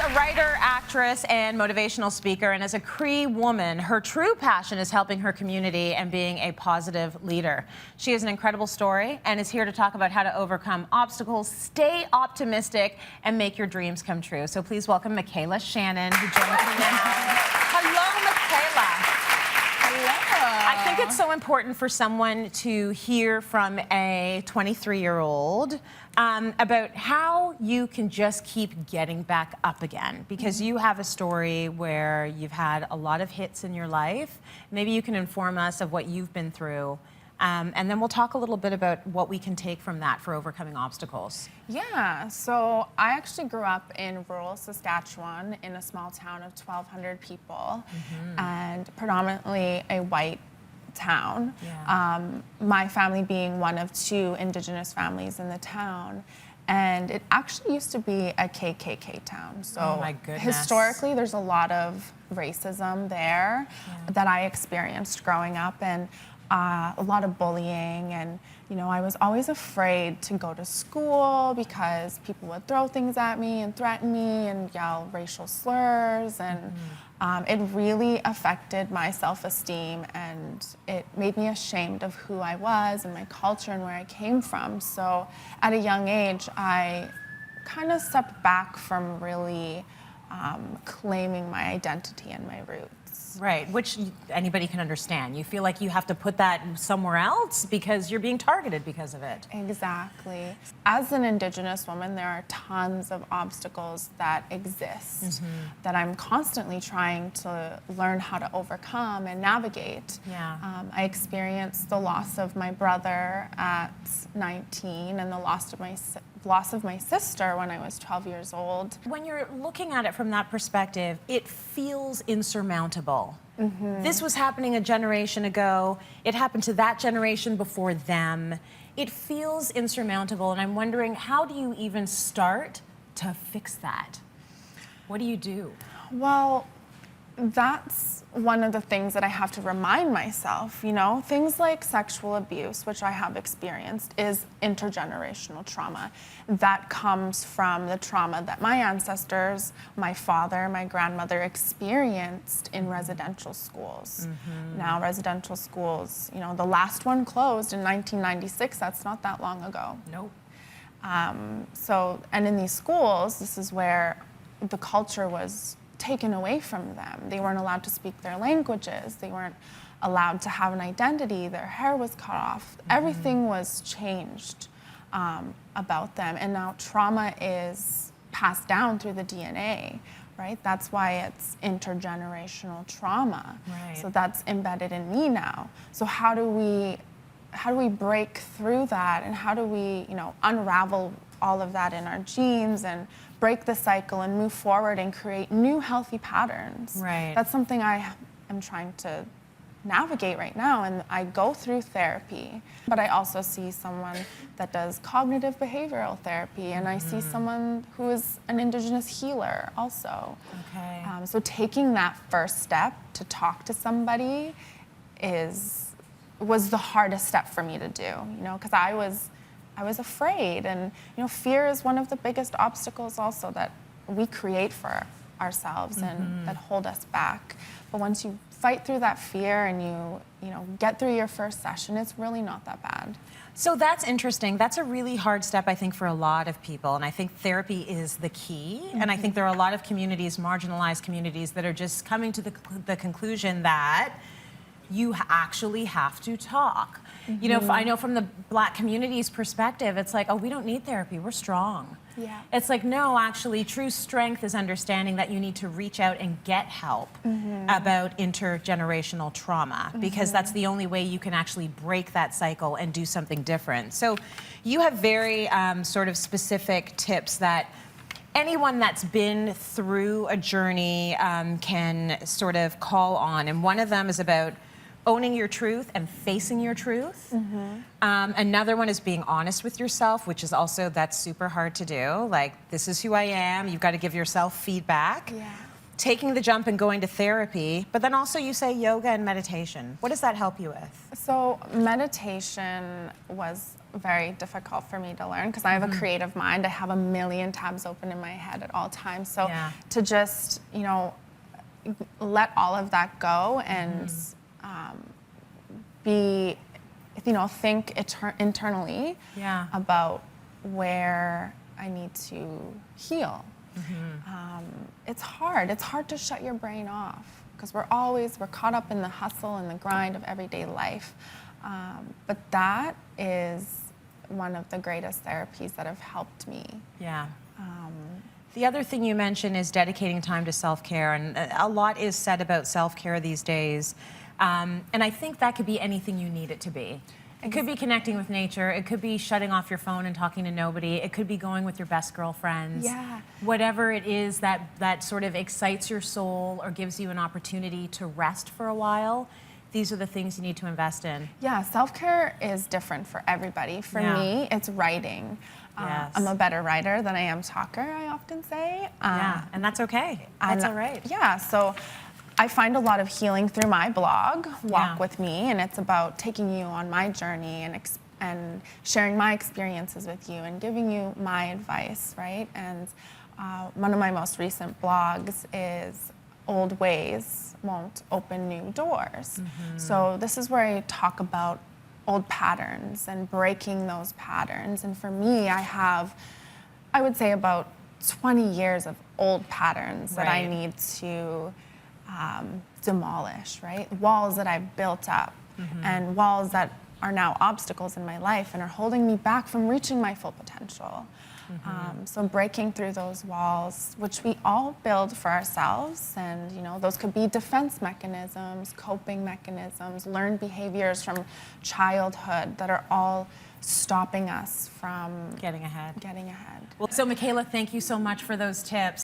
a writer, actress, and motivational speaker, and as a Cree woman, her true passion is helping her community and being a positive leader. She has an incredible story and is here to talk about how to overcome obstacles, stay optimistic, and make your dreams come true. So please welcome Michaella Shannon, who joins me now. Hello, Michaella. I think it's so important for someone to hear from a 23-year-old about how you can just keep getting back up again, because you have a story where you've had a lot of hits in your life. Maybe you can inform us of what you've been through, and then we'll talk a little bit about what we can take from that for overcoming obstacles. Yeah, so I actually grew up in rural Saskatchewan in a small town of 1,200 people, and predominantly a white town. Yeah. My family being one of two Indigenous families in the town. And it actually used to be a KKK town. So oh my goodness. Historically, there's a lot of racism there that I experienced growing up, and a lot of bullying. And I was always afraid to go to school because people would throw things at me and threaten me and yell racial slurs. And it really affected my self-esteem, and it made me ashamed of who I was and my culture and where I came from. So at a young age, I kind of stepped back from really claiming my identity and my roots. Right, which anybody can understand. You feel like you have to put that somewhere else because you're being targeted because of it. Exactly. As an Indigenous woman, there are tons of obstacles that exist that I'm constantly trying to learn how to overcome and navigate. Yeah. I experienced the loss of my brother at 19 and the loss of my sister when I was 12 years old. When you're looking at it from that perspective, it feels insurmountable. This was happening a generation ago. It happened to that generation before them. It feels insurmountable, and I'm wondering, how do you even start to fix that? What do you do? Well, that's one of the things that I have to remind myself, things like sexual abuse, which I have experienced, is intergenerational trauma. That comes from the trauma that my ancestors, my father, my grandmother experienced in residential schools. Now, residential schools, the last one closed in 1996. That's not that long ago. Nope. And in these schools, this is where the culture was taken away from them. They weren't allowed to speak their languages. They weren't allowed to have an identity. Their hair was cut off. Everything was changed about them. And now trauma is passed down through the DNA, right? That's why it's intergenerational trauma. Right. So that's embedded in me now. So how do we break through that, and how do we, unravel all of that in our genes and break the cycle and move forward and create new healthy patterns? Right. That's something I am trying to navigate right now, and I go through therapy. But I also see someone that does cognitive behavioral therapy, and I see someone who is an Indigenous healer also. Okay. So taking that first step to talk to somebody was the hardest step for me to do, because I was afraid, and fear is one of the biggest obstacles also that we create for ourselves and that hold us back. But once you fight through that fear and you get through your first session, it's really not that bad. So that's interesting. That's a really hard step, I think, for a lot of people. And I think therapy is the key. And I think there are a lot of communities, marginalized communities, that are just coming to the conclusion that you actually have to talk. I know from the Black community's perspective, it's like, oh, we don't need therapy, we're strong. Yeah. It's like, no, actually, true strength is understanding that you need to reach out and get help about intergenerational trauma, because that's the only way you can actually break that cycle and do something different. So you have very sort of specific tips that anyone that's been through a journey can sort of call on. And one of them is about owning your truth and facing your truth. Another one is being honest with yourself, which is also, that's super hard to do. Like, this is who I am. You've got to give yourself feedback. Yeah. Taking the jump and going to therapy, but then also you say yoga and meditation. What does that help you with? So meditation was very difficult for me to learn because I have a creative mind. I have a million tabs open in my head at all times. So to just, you know, let all of that go and be, you know, think internally about where I need to heal. It's hard. It's hard to shut your brain off because we're caught up in the hustle and the grind of everyday life. But that is one of the greatest therapies that have helped me. Yeah. The other thing you mentioned is dedicating time to self-care, and a lot is said about self-care these days. And I think that could be anything you need it to be. It could be connecting with nature. It could be shutting off your phone and talking to nobody. It could be going with your best girlfriends. Yeah. Whatever it is that sort of excites your soul or gives you an opportunity to rest for a while, these are the things you need to invest in. Yeah, self-care is different for everybody. For me, it's writing. Yes. I'm a better writer than I am talker, I often say. And that's okay. That's all right. Yeah, so I find a lot of healing through my blog, Walk With Me, and it's about taking you on my journey and sharing my experiences with you and giving you my advice, right? And one of my most recent blogs is Old Ways Won't Open New Doors. So this is where I talk about old patterns and breaking those patterns. And for me, I would say about 20 years of old patterns that I need to demolish, right? Walls that I've built up and walls that are now obstacles in my life and are holding me back from reaching my full potential. So breaking through those walls, which we all build for ourselves, and you know, those could be defense mechanisms, coping mechanisms, learned behaviors from childhood that are all stopping us from getting ahead. Getting ahead. Well, so Michaella, thank you so much for those tips.